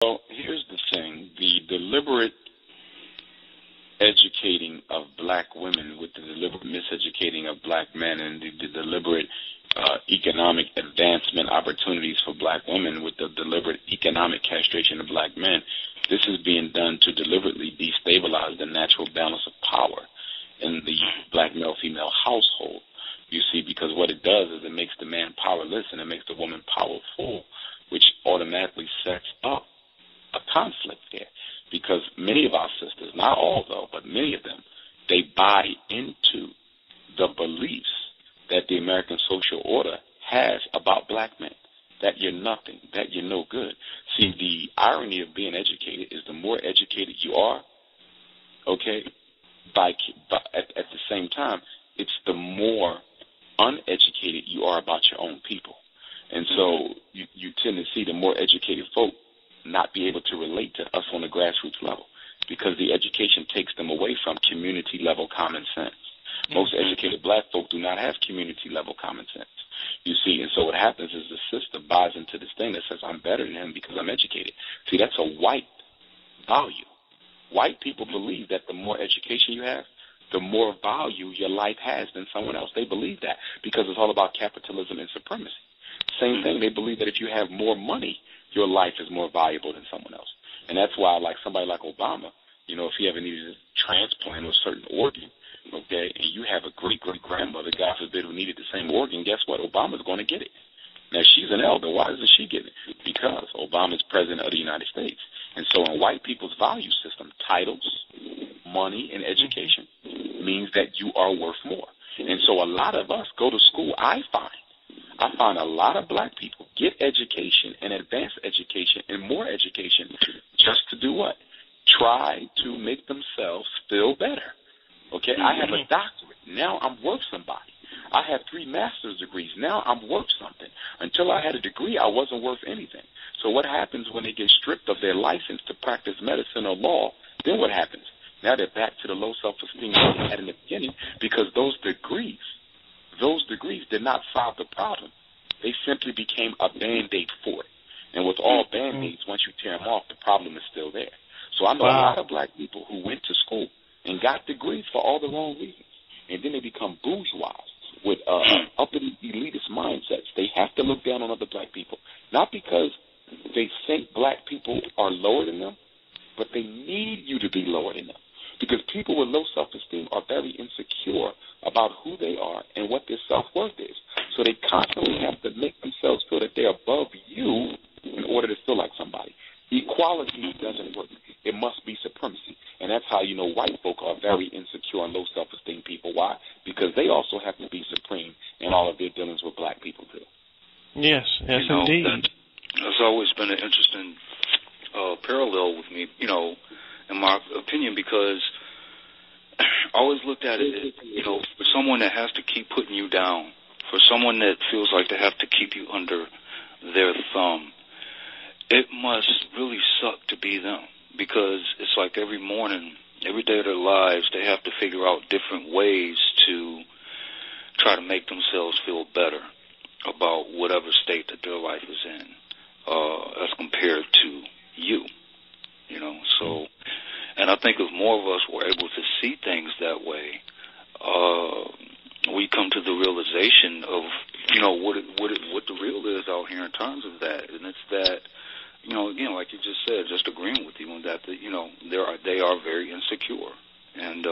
Well, here's the thing. The deliberate educating of black women with the deliberate miseducating of black men and the deliberate economic advancement opportunities for black women with the deliberate economic castration of black men, this is being done to deliberately destabilize the natural balance of power in the black male-female household. You see, because what it does is it makes the man powerless and it makes the woman powerful, which automatically sets up a conflict there. Because many of our sisters, not all though, but many of them, they buy into the beliefs that the American social order has about black men, that you're nothing, that you're no good. See, the irony of being educated is the more educated you are, okay, at the same time, it's the more uneducated you are about your own people. And so you tend to see the more educated folk not be able to relate to us on the grassroots level because the education takes them away from community-level common sense. Most educated black folk do not have community-level common sense, you see. And so what happens is the sister buys into this thing that says, I'm better than him because I'm educated. See, that's a white value. White people believe that the more education you have, the more value your life has than someone else. They believe that because it's all about capitalism and supremacy. Same thing, they believe that if you have more money, your life is more valuable than someone else. And that's why, like somebody like Obama, you know, if he ever needed a transplant or a certain organ, okay, and you have a great-great-grandmother, God forbid, who needed the same organ, guess what? Obama's going to get it. Now, she's an elder. Why doesn't she get it? Because Obama's president of the United States. And so in white people's value system, titles, money, and education means that you are worth more. And so a lot of us go to school, I find a lot of black people get education and advanced education and more education just to do what? Try to make themselves feel better. Okay, I have a doctorate. Now I'm worth somebody. I have 3 master's degrees. Now I'm worth something. Until I had a degree, I wasn't worth anything. So what happens when they get stripped of their license to practice medicine or law? Then what happens? Now they're back to the low self-esteem they had in the beginning because those degrees did not solve the problem. They simply became a Band-Aid for it. And with all Band-Aids, once you tear them off, the problem is still there. So I know a lot of black people who went to school and got degrees for all the wrong reasons. And then they become bourgeois with uppity elitist mindsets. They have to look down on other black people, not because they think black people are lower than them, but they need you to be lower than them. Because people with low self-esteem are very insecure about who they are and what their self-worth is. So they constantly have to make themselves feel that they're above you in order to feel like somebody. Equality doesn't work. It must be supremacy. And that's how you know white folk are very insecure and low self-esteem people. Why? Because they also have to be supreme in all of their dealings with black people, too. Yes, indeed. That's always been an interesting parallel with me, you know, in my opinion, because I always looked at it, you know, for someone that has to keep putting you down, for someone that feels like they have to keep you under their thumb, it must really suck to be them, because it's like every morning, every day of their lives, they have to figure out different ways to try to make themselves feel better about whatever state that their life is in, as compared to you, you know. So, and I think if more of us were able to see things that way, we come to the realization of, you know, what the real is out here in terms of that, and it's that, you know, again, like you just said, just agreeing with you on that, you know, they are very insecure, and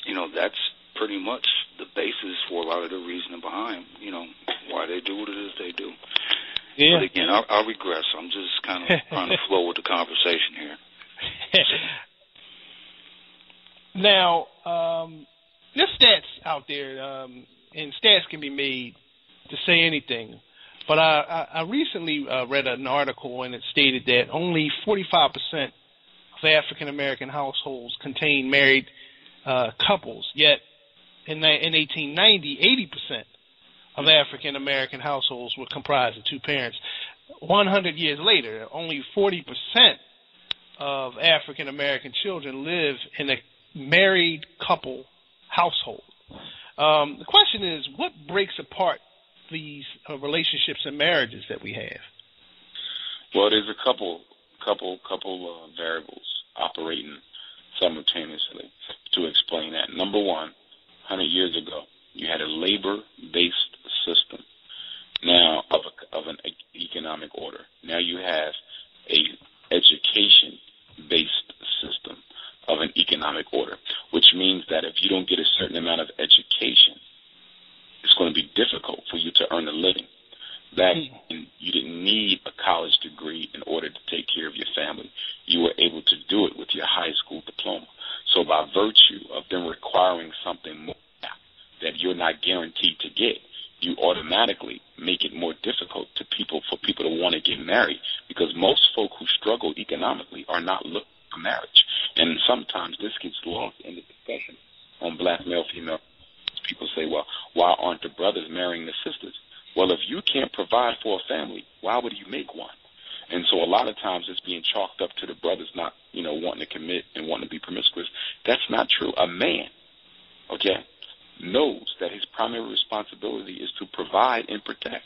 you know, that's pretty much the basis for a lot of the reasoning behind, you know, why they do what it is they do. Yeah. But again, I'll regress. I'm just kind of trying to flow with the conversation here. Now, there's stats out there, and stats can be made to say anything. But I recently read an article, and it stated that only 45% of African-American households contain married couples, yet in 1890, 80% of African-American households were comprised of 2 parents. 100 years later, only 40% of African-American children live in a married couple household. The question is, what breaks apart these relationships and marriages that we have? Well, there's a couple variables operating simultaneously to explain that. Number one, 100 years ago, you had a labor-based system now of an economic order. Now you have a education-based system of an economic order, which means that if you don't get a certain amount of education, it's going to be difficult for you to earn a living. Back then, you didn't need a college degree in order to take care of your family. You were able to do it with your high school diploma. So by virtue of them requiring something more that you're not guaranteed to get, you automatically make it more difficult for people to want to get married, because most folk who struggle economically are not looking for marriage. And sometimes this gets lost in the discussion on black male-female. People say, well, why aren't the brothers marrying the sisters? Well, if you can't provide for a family, why would you make one? And so a lot of times it's being chalked up to the brothers not, wanting to commit and wanting to be promiscuous. That's not true. A man, knows that his primary responsibility is to provide and protect.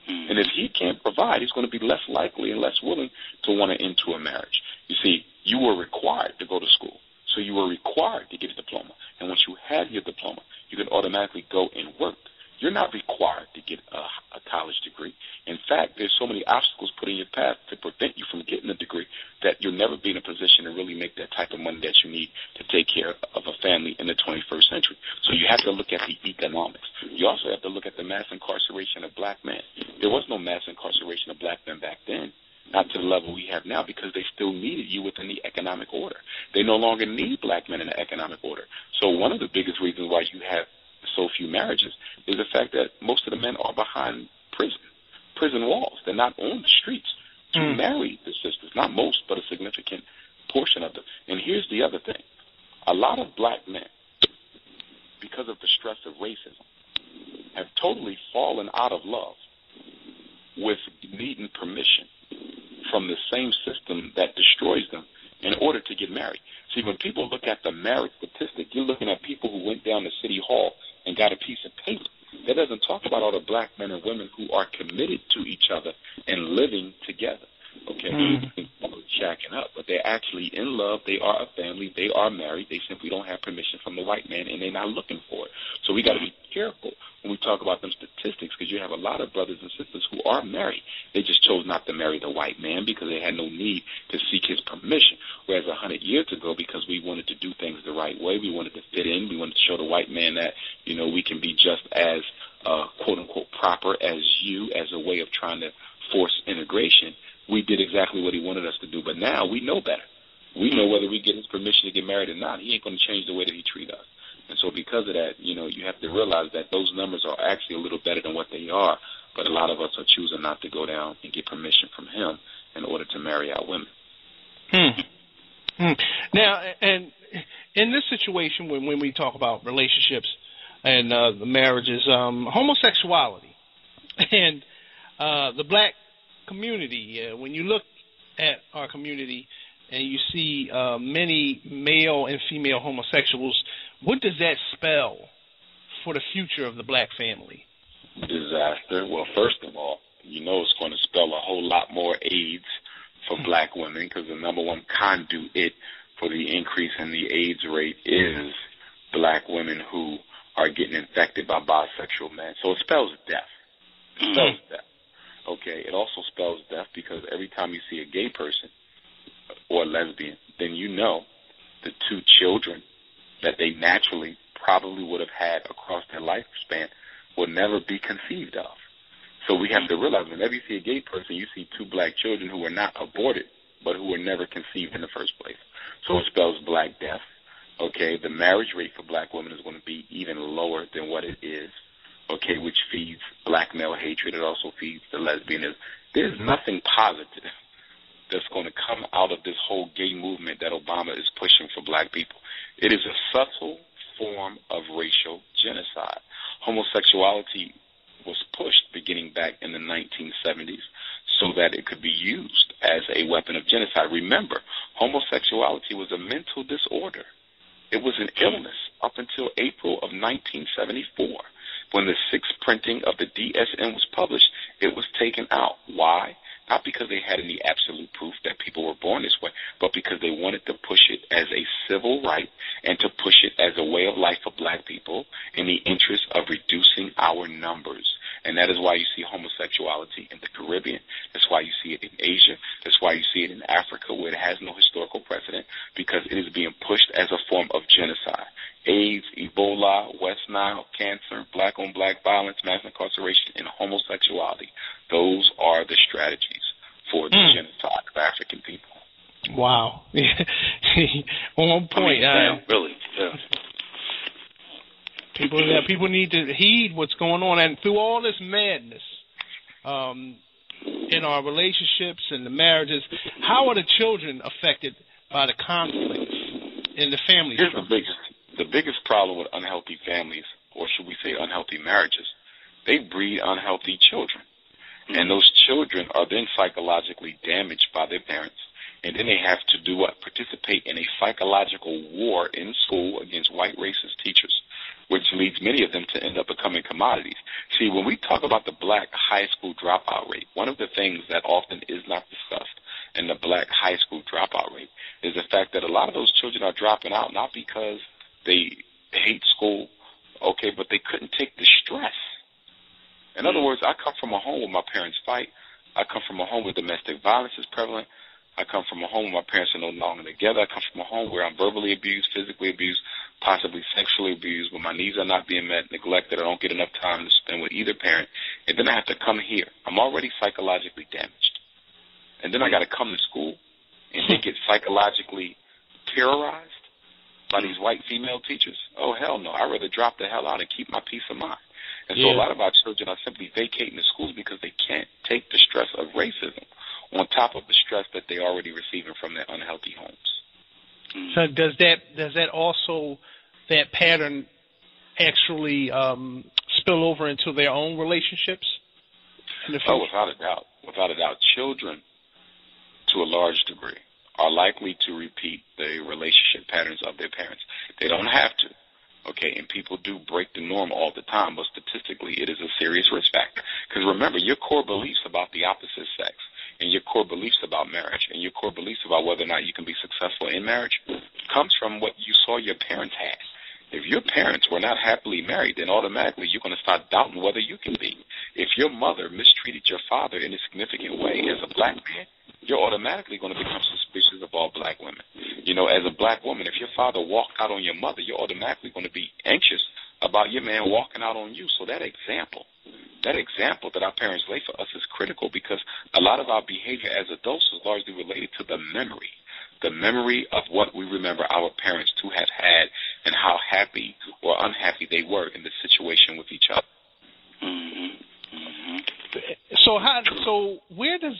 And if he can't provide, he's going to be less likely and less willing to want to enter a marriage. You see, you were required to go to school, so you were required to get a diploma. And once you had your diploma, you can automatically go and work. You're not required to get a college degree. In fact, there's so many obstacles put in your path to prevent you from getting a degree that you'll never be in a position to really make that type of money that you need to take care of a family in the 21st century. So you have to look at the economics. You also have to look at the mass incarceration of black men. There was no mass incarceration of black men back then, not to the level we have now, because they still needed you within the economic order. They no longer need black men in the economic order. So one of the biggest reasons why you have so few marriages is the fact that most of the men are behind prison walls. They're not on the streets to marry the sisters. Not most, but a significant portion of them. And here's the other thing. A lot of black men, because of the stress of racism, have totally fallen out of love with needing permission from the same system that destroys them in order to get married. See, when people look at the marriage statistic, you're looking at people who went down to City Hall and got a piece of paper. That doesn't talk about all the black men and women who are committed to each other and living together. Shacking up, but they're actually in love. They are a family. They are married. They simply don't have permission from the white man, and they're not looking for it. So we got to be careful when we talk about them statistics, because you have a lot of brothers and sisters who are married. They just chose not to marry the white man because they had no need to seek his permission. Whereas 100 years ago, because we wanted to do things the right way, we wanted to fit in, we wanted to show the white man that, we can be just as, quote-unquote, proper as you, as a way of trying to force integration. We did exactly what he wanted us to do. But now we know better. We know whether we get his permission to get married or not. He ain't going to change the way that he treats us. And so because of that, you have to realize that those numbers are actually a little better than what they are. But a lot of us are choosing not to go down and get permission from him in order to marry our women. Now, and in this situation, when we talk about relationships and the marriages, homosexuality and the black community, when you look at our community and you see many male and female homosexuals, what does that spell for the future of the black family? Disaster. Well, first of all, it's going to spell a whole lot more AIDS for black women, because the number one conduit for the increase in the AIDS rate is black women who are getting infected by bisexual men. So it spells death. It spells death. Okay, it also spells death because every time you see a gay person or a lesbian, then the two children that they naturally probably would have had across their lifespan will never be conceived of. So we have to realize whenever you see a gay person, you see two black children who were not aborted, but who were never conceived in the first place. So it spells black death. Okay, the marriage rate for black women is going to be even lower than what it is. Okay, which feeds black male hatred. It also feeds the lesbianism. There's nothing positive that's going to come out of this whole gay movement that Obama is pushing for black people. It is a subtle form of racial genocide. Homosexuality was pushed beginning back in the 1970s so that it could be used as a weapon of genocide. Remember, homosexuality was a mental disorder. It was an illness up until April of 1974. When the sixth printing of the DSM was published, it was taken out. Why? not because they had any absolute proof that people were born this way, but because they wanted to push it as a civil right and to push it as a way of life for black people in the interest of reducing our numbers. And that is why you see homosexuality in the Caribbean. That's why you see it in Asia. That's why you see it in Africa, where it has no historical precedent, because it is being pushed as a form of genocide. AIDS, Ebola, West Nile, cancer, black-on-black violence, mass incarceration, and homosexuality. Those are the strategies for the genocide of African people. Wow. On point. Really, yeah. People need to heed what's going on, and through all this madness in our relationships and the marriages, how are the children affected by the conflicts in the family? Here's the biggest problem with unhealthy families, or should we say unhealthy marriages. They breed unhealthy children, and those children are then psychologically damaged by their parents. And then they have to do what? Participate in a psychological war in school against white racist teachers, which leads many of them to end up becoming commodities. See, when we talk about the black high school dropout rate, one of the things that often is not discussed in the black high school dropout rate is the fact that a lot of those children are dropping out not because they hate school, okay, but they couldn't take the stress. In other words, I come from a home where my parents fight. I come from a home where domestic violence is prevalent. I come from a home where my parents are no longer together. I come from a home where I'm verbally abused, physically abused, possibly sexually abused, where my needs are not being met, neglected. I don't get enough time to spend with either parent. And then I have to come here. I'm already psychologically damaged. And then I got to come to school and they get psychologically terrorized by these white female teachers. Oh, hell no. I'd rather drop the hell out and keep my peace of mind. And so a lot of our children are simply vacating the schools because they can't take the stress of racism on top of the stress that they're already receiving from their unhealthy homes. So does that also, that pattern actually spill over into their own relationships in the future? Oh, without a doubt. Without a doubt. Children, to a large degree, are likely to repeat the relationship patterns of their parents. They don't have to. Okay, and people do break the norm all the time, but statistically it is a serious risk factor. Because remember, your core beliefs about the opposite sex and your core beliefs about marriage and your core beliefs about whether or not you can be successful in marriage comes from what you saw your parents had. If your parents were not happily married, then automatically you're going to start doubting whether you can be. If your mother mistreated your father in a significant way as a black man, you're automatically going to become suspicious of all black women. You know, as a black woman, if your father walked out on your mother, you're automatically going to be anxious about your man walking out on you. So that example that our parents lay for us is critical, because a lot of our behavior as adults is largely related to the memory of what we remember our parents to have had and how happy or unhappy they were in the situation with each other. So where does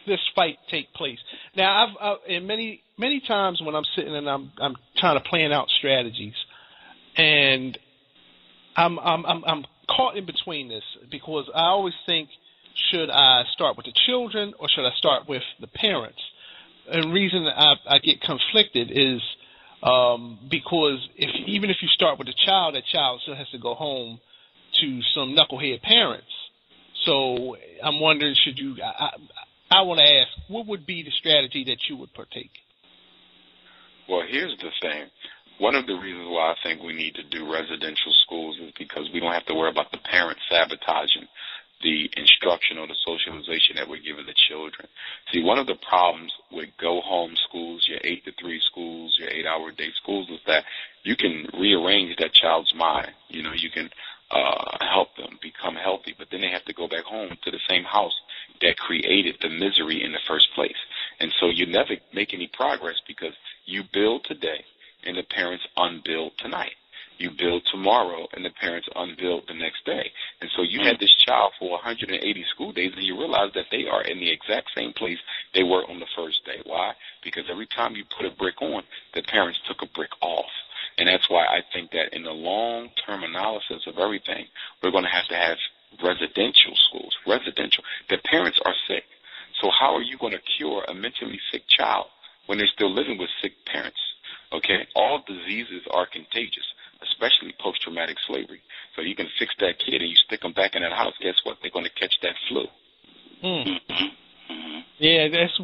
this fight take place? Now, I've many times when I'm sitting and I'm trying to plan out strategies, and I'm caught in between this, because I always think, should I start with the children or should I start with the parents? And the reason I get conflicted is because even if you start with the child, that child still has to go home to some knucklehead parents. So I'm wondering, I want to ask, what would be the strategy that you would partake? Well, here's the thing. One of the reasons why I think we need to do residential schools is because we don't have to worry about the parents sabotaging the instruction or the socialization that we're giving the children. See, one of the problems with go-home schools, your 8 to 3 schools, your 8-hour-a-day schools, is that you can rearrange that child's mind. You know, you can help them become healthy, but then they have to go back home to the same house that created the misery in the first place. And so you never make any progress, because you build today and the parents unbuild tonight. You build tomorrow and the parents unbuild the next day. And so you had this child for 180 school days, and you realize that they are in the exact same place they were on the first day. Why? Because every time you put a brick on, the parents took a brick off. And that's why I think that in the long-term analysis of everything, we're going to have residential schools. Residential. The parents are sick. So how are you going to cure a mentally sick child when they're still living with sick parents? Okay? All diseases are contagious, especially post-traumatic slavery. So you can fix that kid and you stick them back in that house, guess what? They're going to catch that flu. Yeah, that's